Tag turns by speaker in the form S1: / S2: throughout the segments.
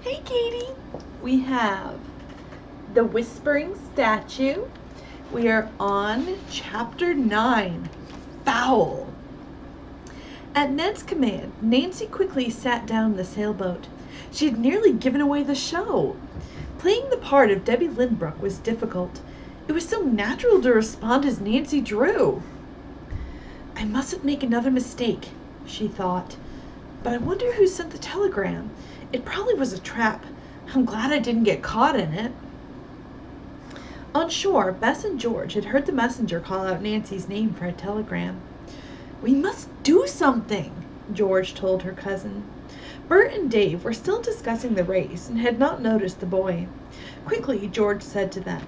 S1: Hey, Katie. We have the Whispering Statue. We are on Chapter 9, Foul. At Ned's command, Nancy quickly sat down in the sailboat. She had nearly given away the show. Playing the part of Debbie Lynbrook was difficult. It was so natural to respond as Nancy Drew. I mustn't make another mistake, she thought. But I wonder who sent the telegram. It probably was a trap. I'm glad I didn't get caught in it. On shore, Bess and George had heard the messenger call out Nancy's name for a telegram. We must do something, George told her cousin. Bert and Dave were still discussing the race and had not noticed the boy. Quickly, George said to them,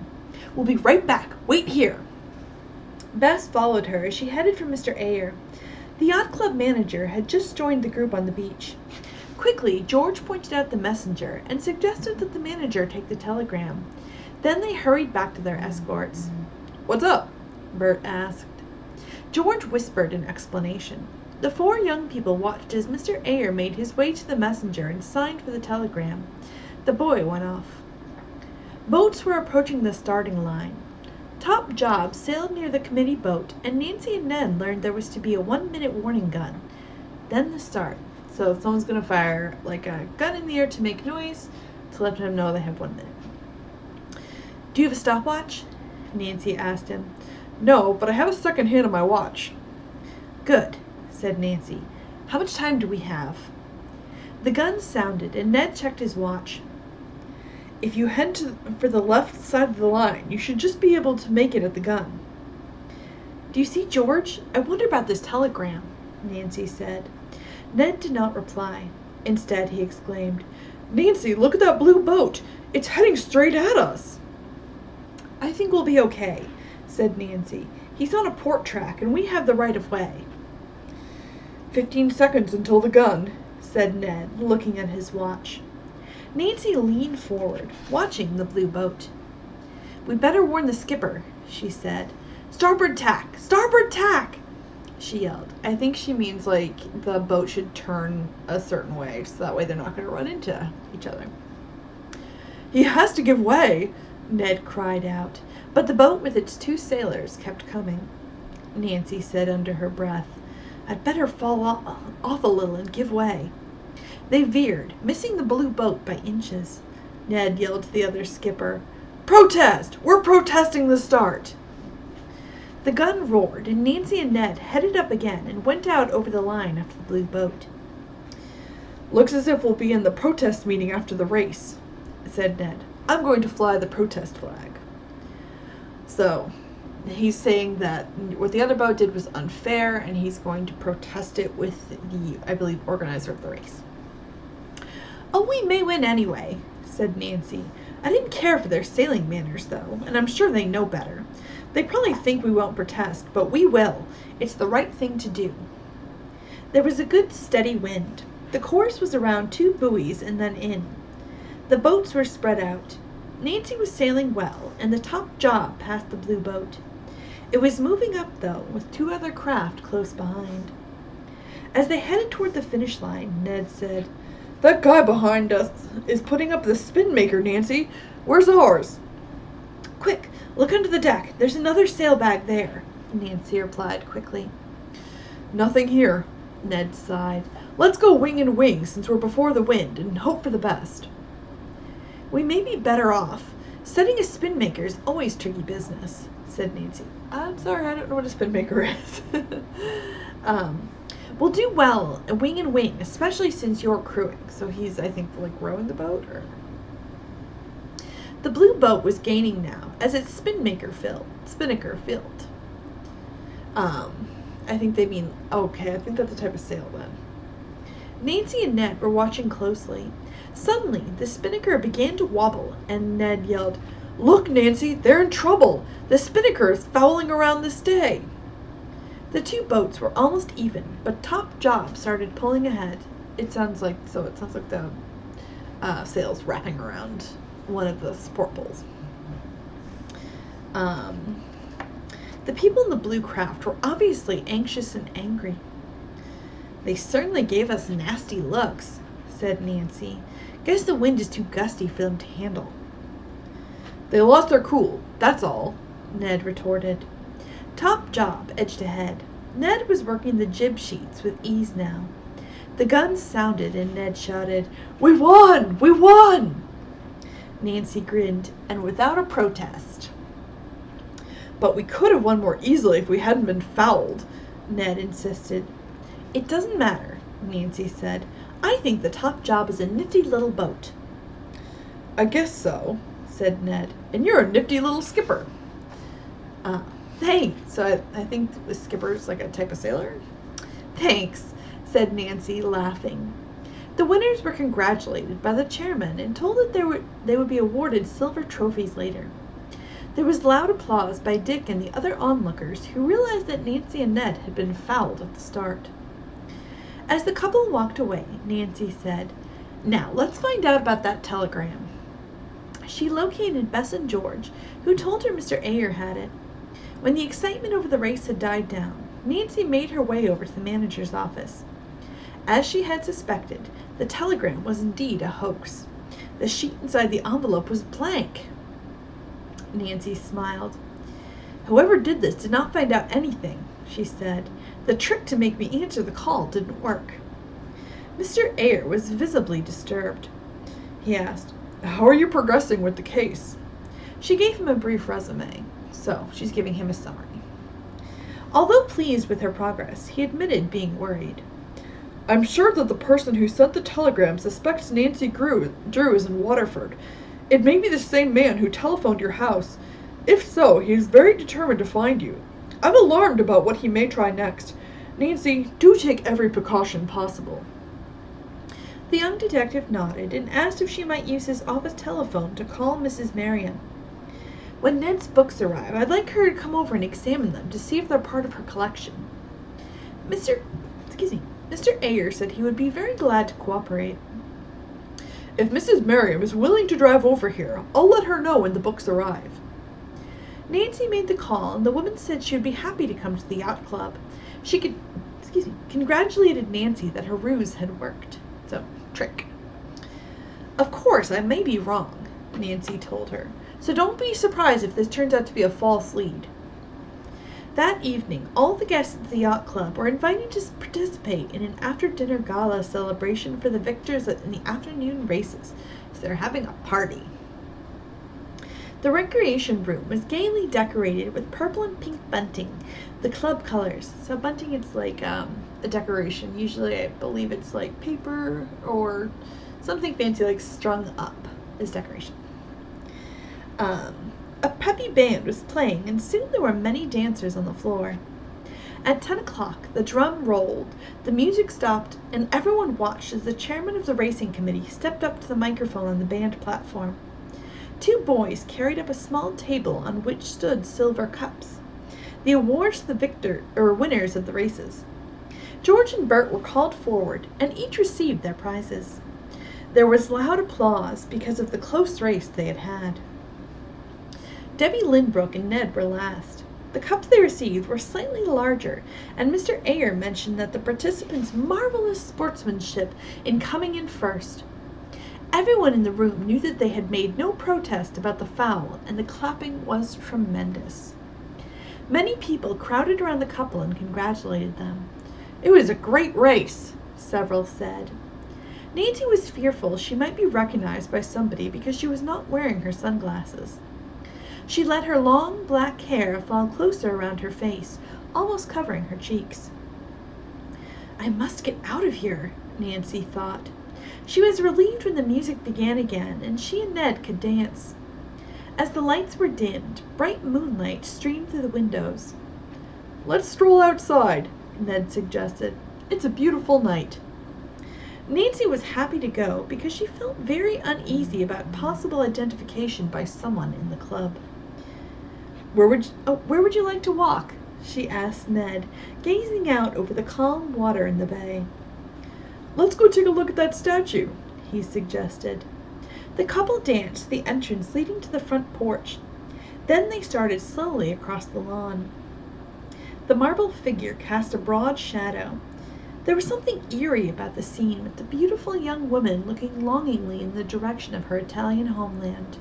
S1: We'll be right back. Wait here. Bess followed her as she headed for Mr. Ayer. The yacht club manager had just joined the group on the beach. Quickly, George pointed out the messenger and suggested that the manager take the telegram. Then they hurried back to their escorts. What's up? Bert asked. George whispered in explanation. The four young people watched as Mr. Ayer made his way to the messenger and signed for the telegram. The boy went off. Boats were approaching the starting line. Top Job sailed near the committee boat, and Nancy and Ned learned there was to be a 1-minute warning gun. Then the start. So someone's going to fire like a gun in the air to make noise to let them know they have 1 minute. Do you have a stopwatch? Nancy asked him. No, but I have a second hand on my watch. Good, said Nancy. How much time do we have? The gun sounded, and Ned checked his watch. If you head for the left side of the line, you should just be able to make it at the gun. Do you see George? I wonder about this telegram, Nancy said. Ned did not reply. Instead, he exclaimed, Nancy, look at that blue boat. It's heading straight at us. I think we'll be okay, said Nancy. He's on a port track, and we have the right of way. 15 seconds until the gun, said Ned, looking at his watch. Nancy leaned forward, watching the blue boat. We'd better warn the skipper, she said. Starboard tack! Starboard tack! She yelled. I think she means like the boat should turn a certain way, so that way they're not going to run into each other. He has to give way, Ned cried out, but the boat with its 2 sailors kept coming. Nancy said under her breath, I'd better fall off a little and give way. They veered, missing the blue boat by inches. Ned yelled to the other skipper, Protest! We're protesting the start! The gun roared, and Nancy and Ned headed up again and went out over the line after the blue boat. Looks as if we'll be in the protest meeting after the race, said Ned. I'm going to fly the protest flag. So, he's saying that what the other boat did was unfair, and he's going to protest it with the, I believe, organizer of the race. Oh, we may win anyway, said Nancy. I didn't care for their sailing manners, though, and I'm sure they know better. They probably think we won't protest, but we will. It's the right thing to do. There was a good steady wind. The course was around 2 buoys and then in. The boats were spread out. Nancy was sailing well, and the top job passed the blue boat. It was moving up, though, with 2 other craft close behind. As they headed toward the finish line, Ned said, That guy behind us is putting up the spin maker, Nancy. Where's ours? Quick, look under the deck. There's another sailbag there, Nancy replied quickly. Nothing here, Ned sighed. Let's go wing and wing since we're before the wind and hope for the best. We may be better off. Setting a spin maker is always tricky business, said Nancy. I'm sorry, I don't know what a spin maker is. We'll do well, wing and wing, especially since you're crewing. So he's, I think, like rowing the boat, or... The blue boat was gaining now, as its spinnaker filled. I think they mean, okay, I think that's the type of sail then. Nancy and Ned were watching closely. Suddenly, the spinnaker began to wobble, and Ned yelled, Look, Nancy, they're in trouble. The spinnaker is fouling around the stay. The 2 boats were almost even, but Top Job started pulling ahead. It sounds like the sails wrapping around one of the support poles. The people in the blue craft were obviously anxious and angry. They certainly gave us nasty looks, said Nancy. Guess the wind is too gusty for them to handle." "They lost their cool, that's all," Ned retorted. Top Job edged ahead. Ned was working the jib sheets with ease now. The guns sounded and Ned shouted, "We won! We won!" Nancy grinned, and without a protest. "But we could have won more easily if we hadn't been fouled," Ned insisted. "It doesn't matter," Nancy said. "I think the Top Job is a nifty little boat." "I guess so," said Ned. "And you're a nifty little skipper." Thanks. So I think the skipper's like a type of sailor. "Thanks," said Nancy, laughing. The winners were congratulated by the chairman and told that they would be awarded silver trophies later. There was loud applause by Dick and the other onlookers, who realized that Nancy and Ned had been fouled at the start. As the couple walked away, Nancy said, "Now let's find out about that telegram." She located Bess and George, who told her Mr. Ayer had it. When the excitement over the race had died down, Nancy made her way over to the manager's office. As she had suspected, the telegram was indeed a hoax. The sheet inside the envelope was blank. Nancy smiled. "Whoever did this did not find out anything," she said. "The trick to make me answer the call didn't work." Mr. Ayer was visibly disturbed. He asked, "How are you progressing with the case?" She gave him a brief resume, so she's giving him a summary. Although pleased with her progress, he admitted being worried. "I'm sure that the person who sent the telegram suspects Nancy Drew is in Waterford. It may be the same man who telephoned your house. If so, he is very determined to find you. I'm alarmed about what he may try next. Nancy, do take every precaution possible." The young detective nodded and asked if she might use his office telephone to call Mrs. Merriam. "When Ned's books arrive, I'd like her to come over and examine them to see if they're part of her collection." Mr. Ayer said he would be very glad to cooperate. "If Mrs. Merriam is willing to drive over here, I'll let her know when the books arrive." Nancy made the call, and the woman said she would be happy to come to the yacht club. She congratulated Nancy that her ruse had worked. So, trick. "Of course, I may be wrong," Nancy told her, "so don't be surprised if this turns out to be a false lead." That evening, all the guests at the yacht club were invited to participate in an after-dinner gala celebration for the victors in the afternoon races, so they're having a party. The recreation room was gaily decorated with purple and pink bunting, the club colors. So bunting, it's like a decoration. Usually I believe it's like paper or something fancy like strung up as decoration. A peppy band was playing, and soon there were many dancers on the floor. At 10 o'clock, the drum rolled, the music stopped, and everyone watched as the chairman of the racing committee stepped up to the microphone on the band platform. 2 boys carried up a small table on which stood silver cups, the awards to the winners of the races. George and Bert were called forward, and each received their prizes. There was loud applause because of the close race they had had. Debbie Lynbrook and Ned were last. The cups they received were slightly larger, and Mr. Ayer mentioned that the participants' marvelous sportsmanship in coming in first. Everyone in the room knew that they had made no protest about the foul, and the clapping was tremendous. Many people crowded around the couple and congratulated them. "It was a great race," several said. Nancy was fearful she might be recognized by somebody because she was not wearing her sunglasses. She let her long black hair fall closer around her face, almost covering her cheeks. "I must get out of here," Nancy thought. She was relieved when the music began again, and she and Ned could dance. As the lights were dimmed, bright moonlight streamed through the windows. "Let's stroll outside," Ned suggested. "It's a beautiful night." Nancy was happy to go because she felt very uneasy about possible identification by someone in the club. Where would you like to walk?" she asked Ned, gazing out over the calm water in the bay. "Let's go take a look at that statue," he suggested. The couple danced to the entrance leading to the front porch. Then they started slowly across the lawn. The marble figure cast a broad shadow. There was something eerie about the scene, with the beautiful young woman looking longingly in the direction of her Italian homeland.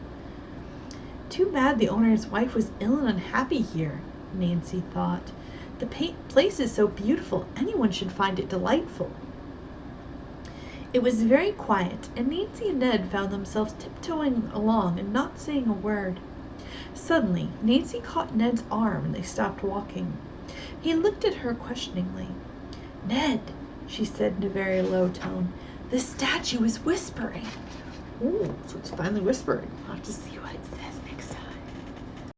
S1: Too bad the owner's wife was ill and unhappy here, Nancy thought. The place is so beautiful, anyone should find it delightful. It was very quiet, and Nancy and Ned found themselves tiptoeing along and not saying a word. Suddenly, Nancy caught Ned's arm and they stopped walking. He looked at her questioningly. "Ned," she said in a very low tone, "the statue is whispering." "Ooh, so it's finally whispering. I'll have to see what it says